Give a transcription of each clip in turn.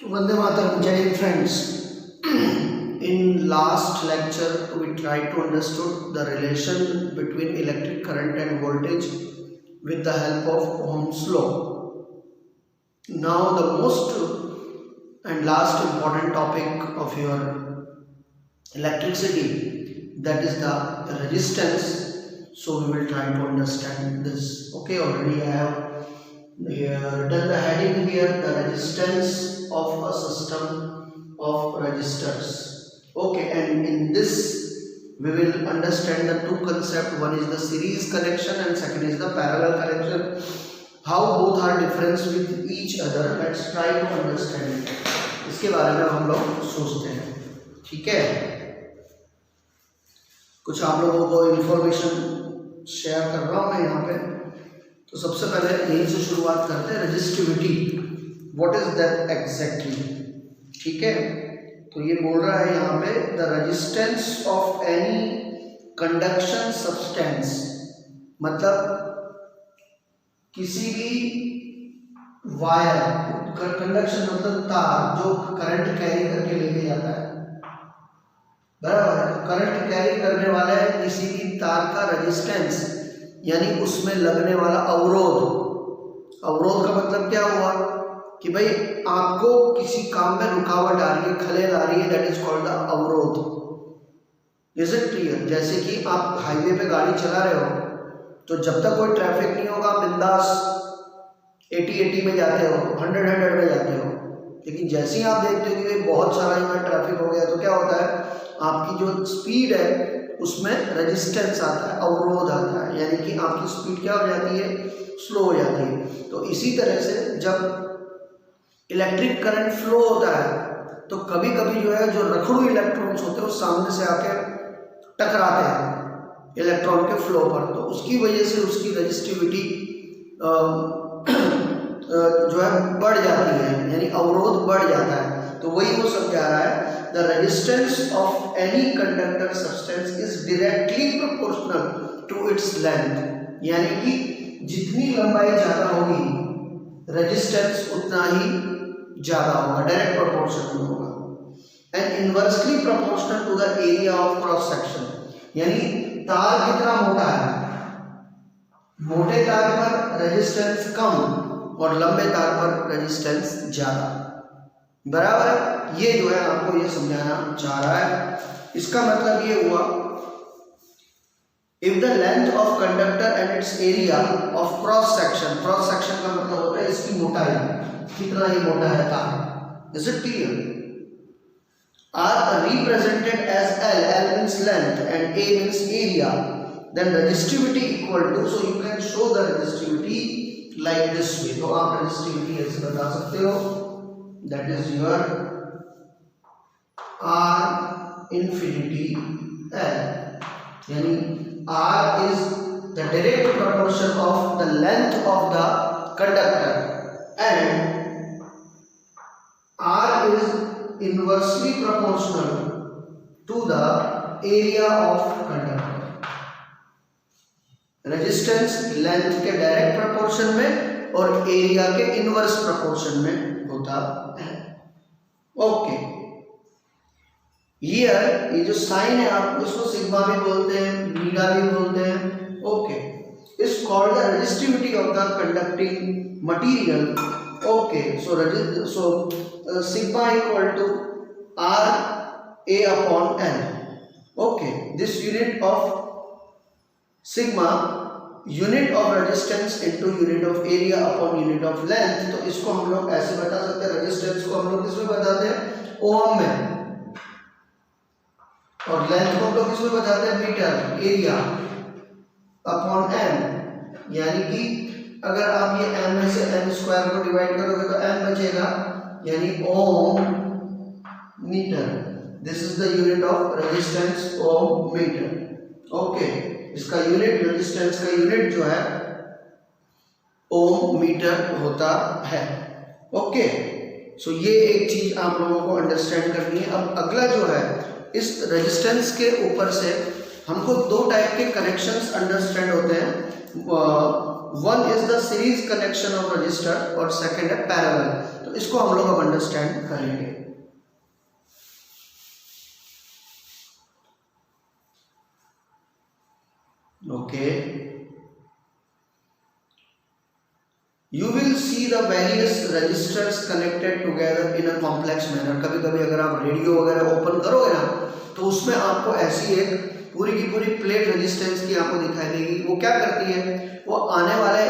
Vande Mataram, Jai Hind, friends. In last lecture, we tried to understood the relation between electric current and voltage with the help of Ohm's law. Now, the most and last important topic of your electricity, that is the resistance. So we will try to understand this. Okay, already I have written the heading here, the resistance of a system of resistors. Okay, and in this we will understand the two concepts. One is the series connection and second is the parallel connection. How both are different with each other. Let's try to understand it. इसके बारे में हम लोग सोचते हैं. ठीक है, कुछ आप लोगों को इंफॉर्मेशन शेयर कर रहा हूँ मैं यहाँ पे. तो सबसे पहले यहीं से शुरुआत करते हैं. Resistivity, what is that exactly. ठीक है, तो ये बोल रहा है यहाँ पे the resistance of any conduction substance, मतलब किसी भी वायर, कंडक्शन मतलब तार जो करंट कैरी करके लेके जाता है, बराबर है. तो करंट कैरी करने वाला है किसी भी तार का रेजिस्टेंस, यानी उसमें लगने वाला अवरोध. अवरोध का मतलब क्या हुआ कि भाई आपको किसी काम में रुकावट आ रही है, खलेल आ रही है, दैट इज कॉल्ड द अवरोध. Is it clear. जैसे कि आप हाईवे पे गाड़ी चला रहे हो, तो जब तक कोई ट्रैफिक नहीं होगा बिंदास 80 में जाते हो, 100 में जाते हो. लेकिन जैसे ही आप देखते हो कि भाई बहुत सारा यहाँ ट्रैफिक हो गया, तो क्या होता है, आपकी जो स्पीड है उसमें रेजिस्टेंस आता है, अवरोध आता है, यानी कि आपकी स्पीड क्या हो जाती है, स्लो हो जाती है. तो इसी तरह से जब इलेक्ट्रिक करंट फ्लो होता है, तो कभी कभी जो है जो रखड़ू इलेक्ट्रॉन्स होते हैं वो सामने से आके टकराते हैं इलेक्ट्रॉन के फ्लो पर. तो उसकी वजह से उसकी रेजिस्टिविटी जो है बढ़ जाती है, यानी अवरोध बढ़ जाता है. तो वही वो समझा रहा है, the resistance of any conductor substance is directly proportional to its length, यानी कि जितनी लंबाई ज़्यादा होगी रेजिस्टेंस उतना ही ज़्यादा होगा, डायरेक्ट प्रोपोर्शनल होगा. And inversely proportional to the area of cross section, यानी तार कितना मोटा है, मोटे तार पर रेजिस्टेंस कम और लंबे तार पर रेजिस्टेंस ज़्यादा, बराबर है. ये जो है आपको ये समझाना चाह रहा है. इसका मतलब ये हुआ, if the length of conductor and it's area of cross section, cross section का मतलब होता है इसकी मोटाई, कितना ये मोटा है तार. Is it clear. R represented as L, L means length and A means area, then resistivity equal to, so you can show the resistivity like this way. तो आप रेजिस्टिविटी ऐसे बता सकते हो, that is your R infinity L, यानी R is the direct proportion of the length of the conductor and R is inversely proportional to the area of conductor. Resistance length के direct proportion में और area के inverse proportion में होता है. Okay, here ये जो साइन है आप उसको सिग्मा भी बोलते हैं, बीटा भी बोलते हैं. Okay, is called the resistivity of the conducting material. Okay, so sigma equal to R A upon n. Okay, this unit of sigma, unit of resistance into unit of area upon unit of length. तो इसको हम लोग ऐसे बता सकते हैं, resistance को हम लोग किसमें बताते हैं, ओम में, और लेंथ को हम लोग किसमें बताते हैं, मीटर. एरिया अपॉन एम, यानी कि अगर आप ये एम में से एम स्क्वायर को डिवाइड करोगे तो एम बचेगा, यानी ohm meter. This is the unit of resistance, ohm meter. Okay, इसका यूनिट, रेजिस्टेंस का यूनिट जो है ओम मीटर होता है. ओके, सो ये एक चीज आप लोगों को अंडरस्टैंड करनी है. अब अगला जो है, इस रेजिस्टेंस के ऊपर से हमको दो टाइप के कनेक्शंस अंडरस्टैंड होते हैं. One is the series connection of register और सेकंड है पैरेलल। तो इसको हम लोग अब अंडरस्टैंड करेंगे। Okay, you will see the various registers connected together in a complex manner। कभी कभी अगर आप रेडियो वगैरह ओपन करोगे ना तो उसमें आपको ऐसी एक पूरी की पूरी प्लेट रेजिस्टेंस की आपको दिखाई देगी। वो क्या करती है, वो आने वाले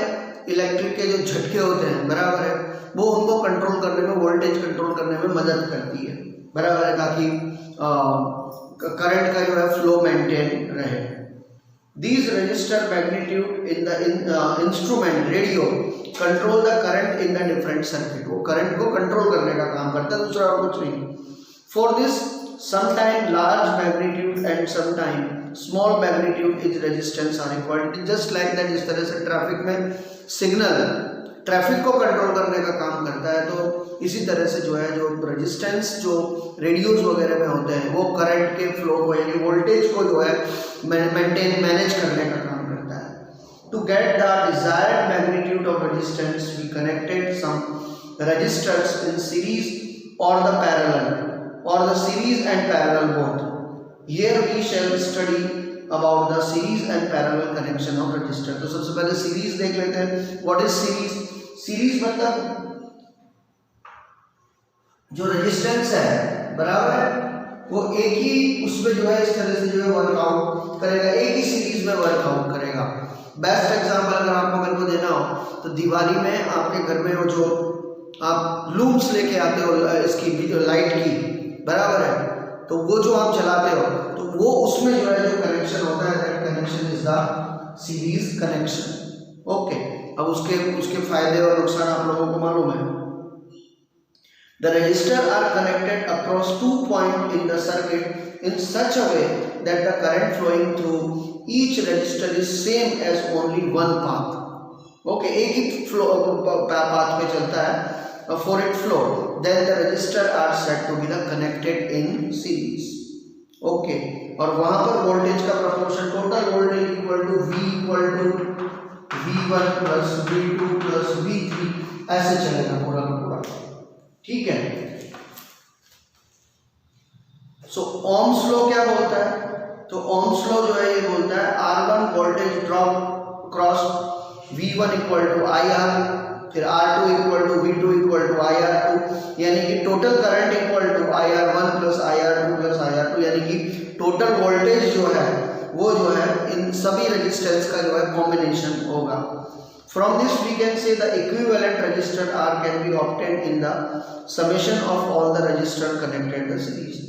इलेक्ट्रिक के जो झटके होते हैं, बराबर है, वो उनको कंट्रोल करने में, वोल्टेज कंट्रोल करने में मदद करती है, बराबर है, ताकि करंट का जो है फ्लो मेंटेन रहे। These register magnitude in the instrument radio control the current in the different circuit। वो करंट को कंट्रोल करने का काम करता है, दूसरा और कुछ नहीं। For this sometime large magnitude and sometime small magnitude is resistance are required। just like that, जिस तरह से ट्रैफिक में सिग्नल ट्रैफिक को कंट्रोल करने का काम करता है, तो इसी तरह से जो है जो रेजिस्टेंस जो रेडियोज वगैरह में होते हैं वो करंट के फ्लो को यानी वोल्टेज को जो है मैनेज करने का काम करता है। To get the desired magnitude of resistance we connected some resistors in series और द पैरेलल और the series and parallel both. Here we shall study about the series and parallel connection of resistor. तो सबसे पहले series देख लेते हैं। What is series? Series मतलब जो रेजिस्टेंस है, बराबर है, वो एक ही उसमें जो है इस तरह से जो है वर्कआउट करेगा, एक ही सीरीज में वर्कआउट करेगा। बेस्ट एग्जांपल अगर आपको मेरे को देना हो तो दिवाली में आपके घर में वो जो आप लूम्स लेके आते हो इसकी लाइट की, बराबर है, तो वो जो आप चलाते हो तो वो उसमें जो है जो कनेक्शन होता है that connection is the series connection. Okay, अब उसके फायदे और नुकसान आप लोगों को मालूम है। The register are connected across 2 points in the circuit in such a way that the current flowing through each register is same as only one path। Okay, एक ही फ्लो पाथ पे चलता है for it flow, then the register are said to be the connected in series। Okay, और वहाँ पर voltage का proportion total voltage equal to V equal to V1 plus V2 plus V3 ऐसे चलेगा पूरा का पूरा, ठीक है। सो ओम्स लॉ क्या बोलता है? तो ओम्स लॉ जो है ये बोलता है R1 voltage drop cross V1 equal to IR, फिर R2 equal to V2 equal to IR2, यानी कि total current equal to IR1 plus IR2 plus IR2, यानी कि टोटल वोल्टेज जो है वो जो है इन सभी रेजिस्टेंस का जो है कॉम्बिनेशन होगा। From this we can say the equivalent resistor R can be obtained in the summation of all the resistor connected the series।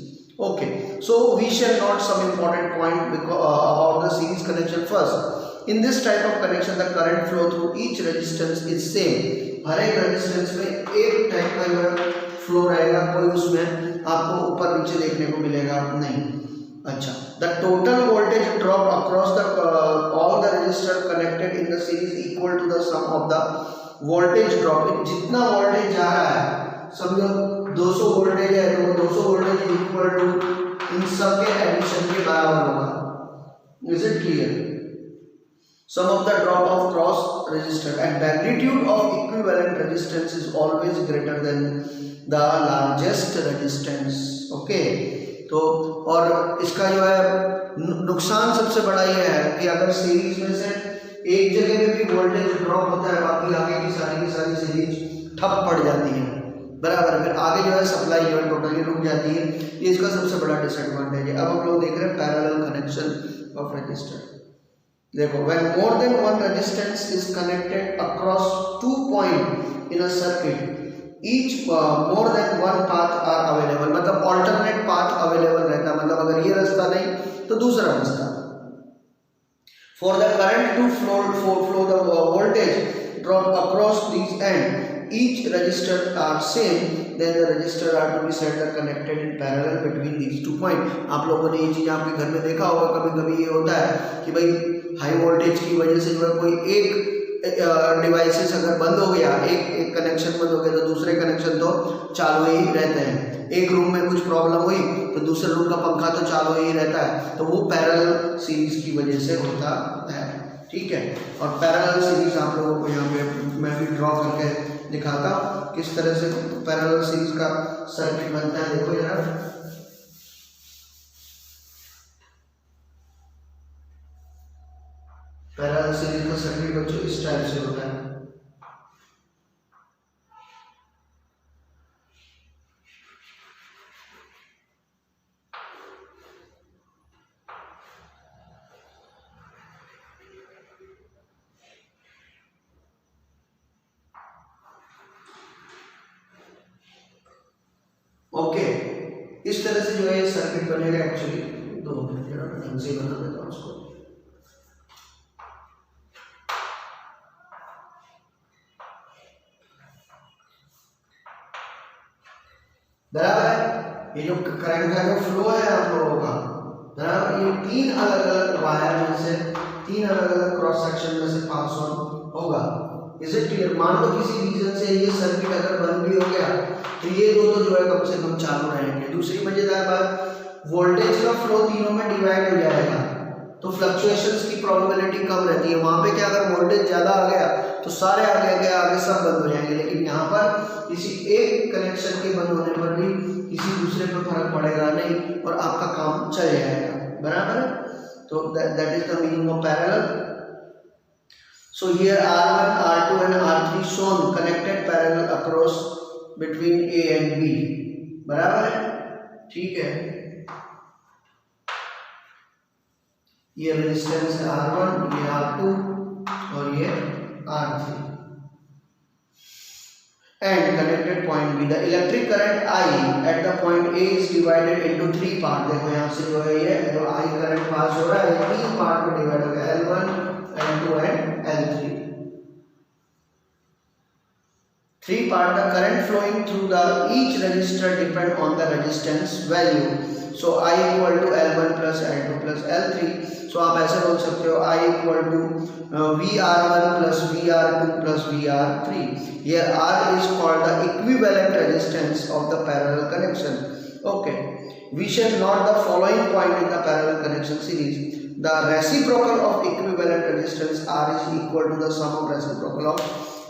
Okay, so we shall note some important point about the series connection first। In this type of connection the current flow through each resistance is same। हर एक resistance में एक type का जो है flow रहेगा, कोई उसमें आपको ऊपर नीचे देखने को मिलेगा नहीं। अच्छा, the total voltage drop across the all the resistor connected in the series equal to the sum of the voltage drop। जितना वोल्टेज जा रहा है, समझो 200 वोल्टेज है तो वो 200 वोल्टेज इक्वल टू इन सब के एडिशन के बराबर होगा। Is it clear? Sum of the drop of cross resistor and magnitude of equivalent resistance is always greater than the largest resistance। Okay, तो और इसका जो है नुकसान सबसे बड़ा ये है कि अगर सीरीज में से एक जगह में भी वोल्टेज ड्रॉप होता है, बाकी आगे की सारी सीरीज ठप पड़ जाती है, बराबर, फिर आगे जो है सप्लाई जो है टोटली रुक जाती है। ये इसका सबसे बड़ा डिसएडवांटेज है। अब हम लोग देख रहे हैं पैरेलल कनेक्शन ऑफ रजिस्टर। देखो, when more than one resistance is connected across 2 points in a circuit, each more than one path are available। मतलब alternate path available रहता है, मतलब अगर ये रास्ता नहीं तो दूसरा रास्ता। For the current to flow the voltage drop across these ends, each resistor are same, then the resistor are to be said the connected in parallel between these 2 points। आप लोगों ने ये चीज़ आपके घर में देखा होगा, कभी कभी ये होता है कि भाई हाई वोल्टेज की वजह से जो है कोई एक डिवाइसेस अगर बंद हो गया, एक कनेक्शन बंद हो गया तो दूसरे कनेक्शन तो चालू ही रहते हैं। एक रूम में कुछ प्रॉब्लम हुई तो दूसरे रूम का पंखा तो चालू ही रहता है, तो वो पैरेलल सीरीज की वजह से होता है, ठीक है। और पैरेलल सीरीज आप लोगों को यहाँ पे मैं भी ड्रॉ करके दिखाता हूँ किस तरह से पैरेलल सीरीज का सर्किट बनता है। देखो जरा, पैरेलल सीरीज का सर्किट बच्चों इस टाइप से होता है। ओके, इस तरह से जो है सर्किट बनेगा। एक्चुअली दो मिनट जरा ढंग से बना देता हूँ उसको। बराबर है, ये जो करंट का जो फ्लो है आप लोगों का, बराबर, ये तीन अलग अलग वायर में से, तीन अलग अलग क्रॉस सेक्शन में से पास ऑन होगा। Is it clear? मान लो किसी रीजन से ये सर्किट अगर बंद भी हो गया तो ये दो तो जो है कम से कम चालू रहेंगे। दूसरी मजेदार बात, वोल्टेज का फ्लो तीनों में डिवाइड हो जाएगा तो फ्लक्चुएशंस की प्रोबेबिलिटी कम रहती है। वहां पे क्या, अगर वोल्टेज ज्यादा आ गया तो सारे आगे सब बंद हो जाएंगे, लेकिन यहाँ पर किसी एक कनेक्शन के बंद होने पर भी किसी दूसरे पर फर्क पड़ेगा नहीं और आपका काम चल जाएगा। बराबर है? तो that is the meaning of parallel. So here R1, R2 and R3 shown connected parallel across between A and B. बराबर है? ठीक है। ये रेजिस्टेंस है R1, ये R2 और ये R3 and connected point B. The electric current I at the point A is divided into three parts. देखो यहाँ से जो है ये जो I करंट पास हो रहा है तीन पार्ट में डिवाइड हो गया, L1, L2 and L3. Three part, the current flowing through the each resistor depend on the resistance value. So I equal to L1 plus L2 plus L3. So आप ऐसे बोल सकते हो I equal to VR1 plus VR2 plus VR3. Here R is called the equivalent resistance of the parallel connection. Okay. We shall note the following point in the parallel connection series. The reciprocal of equivalent resistance R is equal to the sum of reciprocal of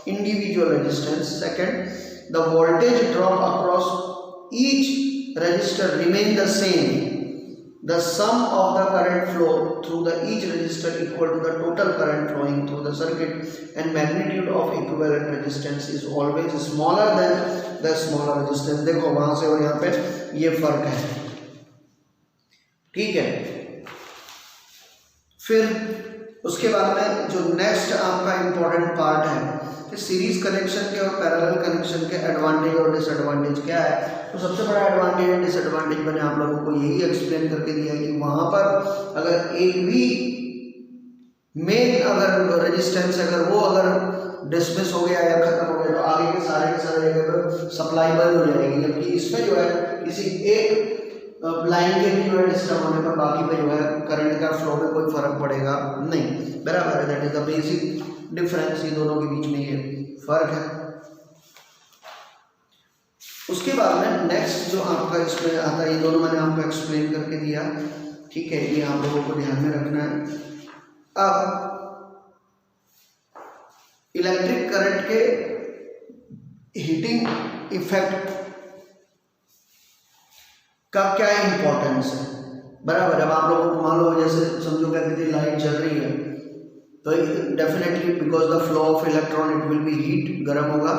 individual resistance. Second, the voltage drop across each resistor remain the same. The sum of the current flow through the each resistor equal to the total current flowing through the circuit, and magnitude of equivalent resistance is always smaller than the smaller resistance. देखो वहां से और यहाँ पे ये फर्क है, ठीक है। फिर उसके बाद में जो नेक्स्ट आपका इंपॉर्टेंट पार्ट है कि सीरीज कनेक्शन के और पैरेलल कनेक्शन के एडवांटेज और डिसएडवांटेज क्या है। तो सबसे बड़ा एडवांटेज और डिसएडवांटेज मैंने आप लोगों को यही एक्सप्लेन करके दिया है कि वहां पर अगर एक भी मेन अगर रेजिस्टेंस अगर वो अगर डिसमिस हो गया या खत्म हो गया तो आगे के सारे जगह पर सप्लाई बंद हो जाएगी, जबकि इसमें जो है किसी एक लाइन के भी जो है डिस्टर्ब होने पर बाकी पे जो है करंट का फ्लो में कोई फर्क पड़ेगा नहीं। बराबर है, that is the basic difference, ये दोनों के बीच में ये फर्क है। उसके बाद में नेक्स्ट जो आपका इसमें आता है, ये दोनों मैंने आपको एक्सप्लेन करके दिया, ठीक है, ये आप लोगों को ध्यान में रखना है। अब इलेक्ट्रिक करंट के हीटिंग इफेक्ट का क्या इंपॉर्टेंस है। बराबर, अब आप लोगों को मालूम है, जैसे समझो क्या कहते हैं लाइट जल रही है तो definitely because the flow of electron it will be heat, गर्म होगा।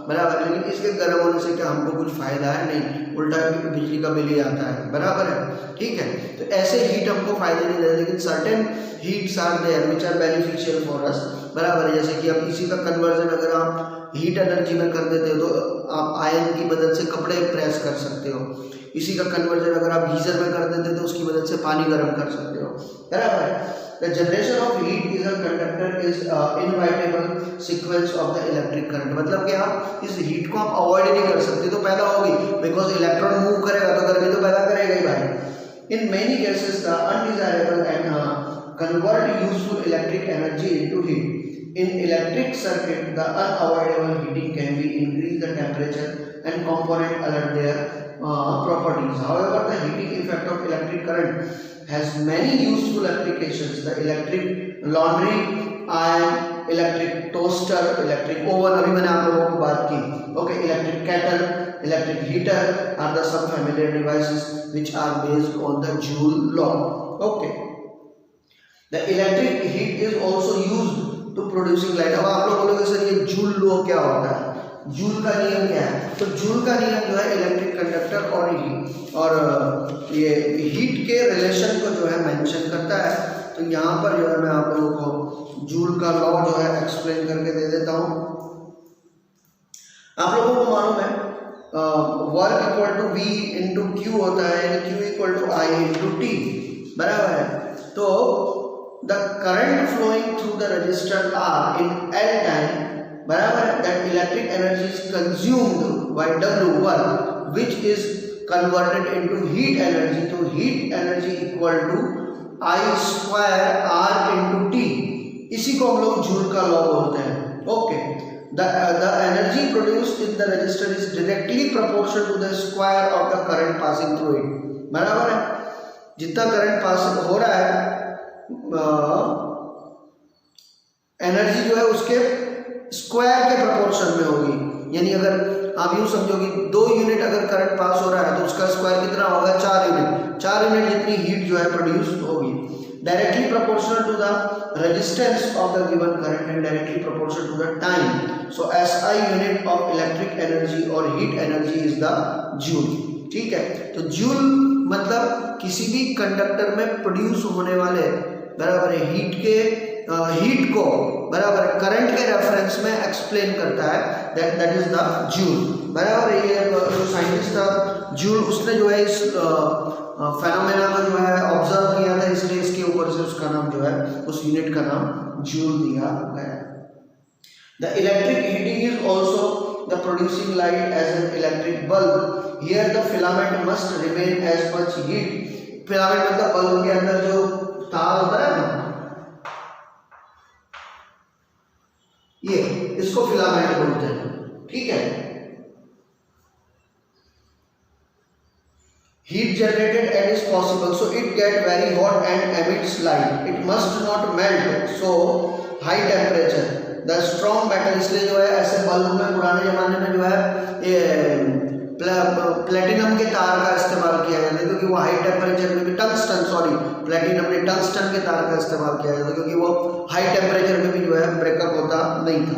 बराबर, लेकिन इसके गर्म होने से क्या हमको कुछ फायदा है? नहीं, उल्टा बिजली का बिल ही आता है। बराबर है, ठीक है। तो ऐसे हीट हमको फायदे नहीं देते, लेकिन certain heats are there which are beneficial for us. बराबर है, जैसे कि अब इसी का कन्वर्जन अगर आप हीट एनर्जी में कर देते हो तो आप आयन की मदद से कपड़े प्रेस कर सकते हो। इसी का कन्वर्जन अगर आप गीजर में कर देते तो उसकी मदद से पानी गर्म कर सकते हो। बराबर है। The generation of heat is a conductor is inevitable sequence of the electric current. मतलब कि आप इस हीट को आप अवॉइड नहीं कर सकते, तो पैदा होगी, बिकॉज इलेक्ट्रॉन मूव करेगा तो गर्मी तो पैदा करेगा ही भाई। In many cases the undesirable and convert useful electric energy into heat. In electric circuit the unavoidable heating can be increase the temperature and component alter their properties. However, the heating effect of electric current has many useful applications. The electric laundry iron, electric toaster, electric oven, अभी मैंने आप लोगों को बात की, okay, electric kettle, electric heater are the सब familiar devices which are based on the Joule law, okay. The electric heat is also used to producing light. अब आप लोग बोलोगे सर ये जूल लॉ क्या होता है, जूल का नियम क्या है? तो जूल का नियम जो है इलेक्ट्रिक कंडक्टर और ये हीट के रिलेशन को जो है मेंशन करता है। तो यहाँ पर जो है मैं आप लोगों को जूल का लॉ जो है एक्सप्लेन करके दे देता हूँ। आप लोगों को मालूम है work equal to V into Q होता है, यानी Q equal to I into T, बराबर है। तो the current flowing through the resistor R in L time, बराबर है, that electric energy is consumed by W1 which is converted into heat energy. तो heat energy equal to I square R into T, इसी को हम लोग Joule का law बोलते हैं, okay. The energy produced in the resistor is directly proportional to the square of the current passing through it, बराबर है। जितना करंट पास हो रहा है एनर्जी जो है उसके स्क्वायर के प्रोपोर्शन में होगी। यानी अगर आप यूँ समझो कि 2 यूनिट अगर करंट पास हो रहा है तो उसका स्क्वायर कितना होगा, 4 यूनिट। 4 यूनिट जितनी हीट जो है प्रोड्यूस होगी, directly proportional to the resistance of the given current and directly proportional to the time. So SI unit of electric energy और heat energy is the joule, ठीक है। तो जूल मतलब किसी भी कंडक्टर में प्रोड्यूस होने वाले, बराबर है, हीट को, बराबर है, करंट के रेफरेंस में एक्सप्लेन करता है, दैट इज द जूल, बराबर है। ये जो साइंटिस्ट था जूल, उसने जो है इस फेनोमेना को जो है ऑब्जर्व किया था, इसलिए इसके ऊपर से उसका नाम जो है, उस यूनिट का नाम जूल दिया गया। The electric heating is also the producing light as an electric bulb. Here the filament must remain as much heat. Filament मतलब बल्ब के अंदर जो तार होता है ना, ये इसको फिलामेंट बोलते हैं, ठीक है। Heat generated and is possible, so it get very hot and emits light. It must not melt, so high temperature. The strong metal, इसलिए जो है ऐसे बल्ब में पुराने जमाने में जो है ये प्लेटिनम के तार का इस्तेमाल किया जाता है, क्योंकि वो हाई टेम्परेचर में भी, प्लेटिनम ने टंगस्टन के तार का इस्तेमाल किया जाता है, क्योंकि वो हाई टेम्परेचर में भी जो है ब्रेकअप होता नहीं था।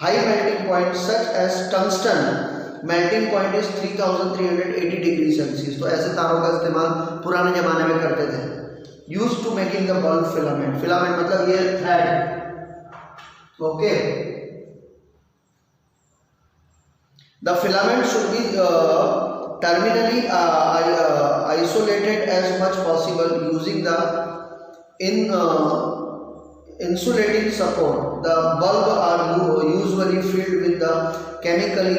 High melting point such as tungsten, melting point is 3380 degree Celsius. तो ऐसे तारों का इस्तेमाल पुराने जमाने में करते थे। Use to making the bulb filament. Filament मतलब ये thread, okay. The filament should be terminally isolated as much possible using the insulating support. The bulb are usually filled with the chemically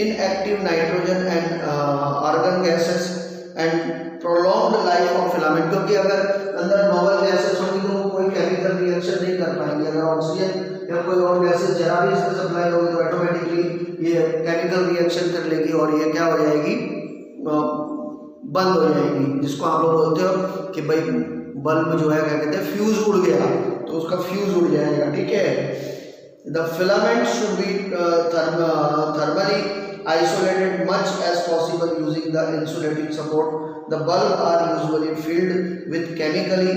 inactive nitrogen and argon gases and prolonged life of filament। क्योंकि अगर अंदर novel gases होंगी तो वो कोई chemical reaction नहीं कर पाएंगे। अगर ऑक्सीजन या कोई और गैसेस जरा भी इसमें सप्लाई होगी तो ऑटोमेटिकली ये केमिकल रिएक्शन कर लेगी और ये क्या हो जाएगी, बंद हो जाएगी, जिसको आप लोग बोलते हो कि भाई बल्ब जो है क्या कहते हैं, फ्यूज उड़ गया, तो उसका फ्यूज उड़ जाएगा, ठीक है। The filament should B thermally isolated much as possible using the insulating support. The bulb are usually filled with chemically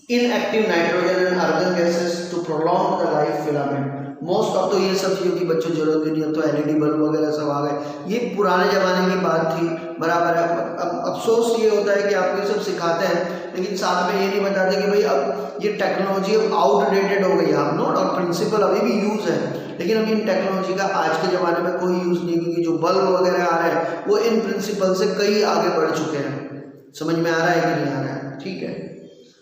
inactive nitrogen and argon gases to prolong the life filament. Most of तो ये सब चीज़ों की बच्चों जरूरत भी नहीं है, तो एलईडी बल्ब वगैरह सब आ गए, ये पुराने ज़माने की बात थी, बराबर है। अफसोस ये होता है कि आपको ये सब सिखाते हैं लेकिन साथ में ये नहीं बताते कि भाई अब ये टेक्नोलॉजी अब आउटडेटेड हो गई है। अब नोट और प्रिंसिपल अभी भी यूज़ है, लेकिन अब इन टेक्नोलॉजी का आज के ज़माने में कोई यूज़ नहीं, क्योंकि जो बल्ब वगैरह आ रहे हैं वो इन प्रिंसिपल से कई आगे बढ़ चुके हैं। समझ में आ रहा है कि नहीं आ रहा है, ठीक है।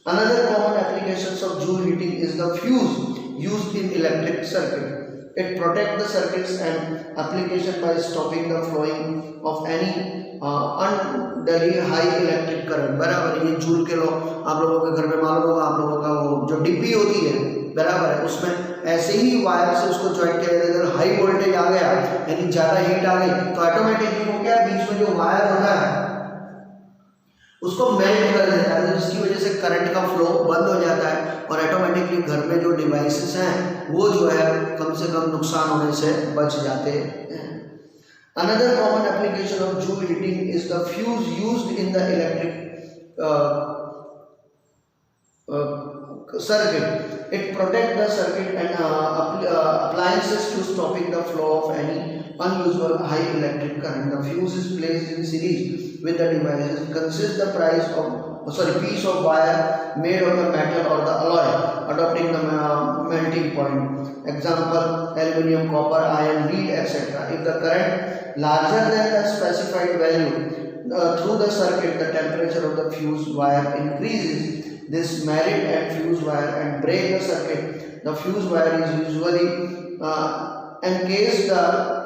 Another common applications of Joule heating is the fuse used in electric circuit. It protects the circuits and application by stopping the flowing of any unduly high electric current। बराबर, ये जूल के लॉ आप लोगों के घर में मालूम होगा, आप लोगों का वो जो डिब्बी होती है, बराबर है, उसमें ऐसे ही वायर से उसको ज्वाइंट किया जाता है। अगर हाई वोल्टेज आ गया यानी ज़्यादा हीट आ गई तो ऑटोमेटिकली वो क्या, बीच में जो वायर होता है उसको मेल्ट कर देता है, जिसकी वजह से करंट का फ्लो बंद हो जाता है और ऑटोमेटिकली घर में जो डिवाइसेस हैं वो जो है कम से कम नुकसान होने से बच जाते हैं। Another common application of Joule heating is the fuse used in the electric circuit. It protects the circuit and appliances to stopping the flow of any unusual high electric current. The fuse is placed in series with the devices. It consists the piece of wire made of the metal or the alloy, adopting the melting point. Example: aluminium, copper, iron, lead, etc. If the current larger than the specified value through the circuit, the temperature of the fuse wire increases. This married and fuse wire and break the circuit. The fuse wire is usually encased the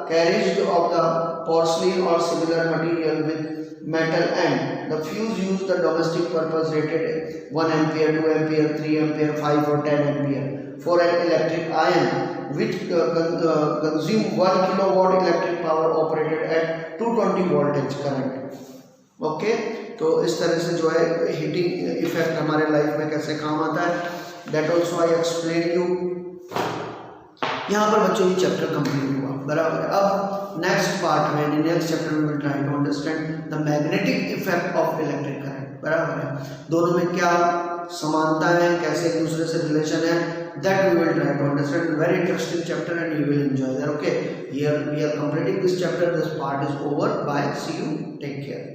carriage of the porcelain or similar material with metal end. The fuse used the domestic purpose rated 1 ampere, 2 ampere, 3 ampere, 5 or 10 ampere. For an electric iron which consume 1 kilowatt electric power operated at 220 voltage current. Okay तो इस तरह से जो है heating effect हमारे life में कैसे काम आता है, that also I explain you. यहाँ पर बच्चों ये चैप्टर कंप्लीट हुआ, बराबर है। अब नेक्स्ट पार्ट में नेक्स्ट चैप्टर में will try to understand the magnetic effect of electric current, बराबर है। दोनों में क्या समानता है, कैसे एक दूसरे से रिलेशन है, that we will try to understand. Very interesting chapter and you will enjoy that. Okay, here we are completing this chapter. This part is over. Bye, see you, take care.